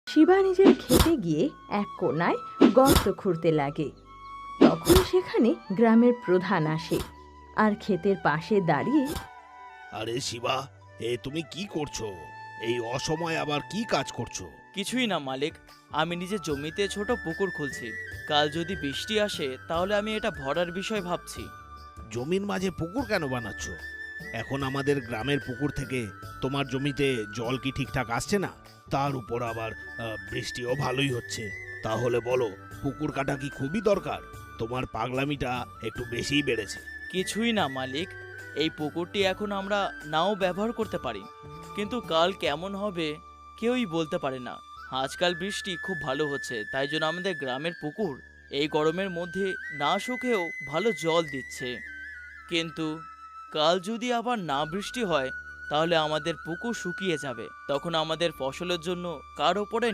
শিবা নিজের খেতে গিয়ে এক কোণায় গর্ত খুঁড়তে লাগে। তখন সেখানে গ্রামের প্রধান আসে আর ক্ষেতের পাশে দাঁড়িয়ে, আরে শিবা, তুমি কি করছো? এই অসময়ে আবার কি কাজ করছো? কিছুই না মালিক, আমি নিজের জমিতে ছোট পুকুর খুলছি। কাল যদি বৃষ্টি আসে তাহলে আমি এটা ভরার বিষয় ভাবছি। জমির মাঝে পুকুর কেন বানাচ্ছ? এখন আমাদের গ্রামের পুকুর থেকে তোমার জমিতে জল কি ঠিকঠাক আসছে না? তার উপর আবার বৃষ্টিও ভালোই হচ্ছে। তাহলে বলো, পুকুর কাটা কি খুবই দরকার? তোমার পাগলামিটা একটু বেশিই বেড়েছে। কিছুই না মালিক, এই পুকুরটি এখন আমরা নাও ব্যবহার করতে পারি, কিন্তু কাল কেমন হবে কেউই বলতে পারে না। আজকাল বৃষ্টি খুব ভালো হচ্ছে, তাই জন্য আমাদের গ্রামের পুকুর এই গরমের মধ্যে না শুকেও ভালো জল দিচ্ছে। কিন্তু কাল যদি আবার না বৃষ্টি হয় তাহলে আমাদের পুকুর শুকিয়ে যাবে, তখন আমাদের ফসলের জন্য কার ওপরে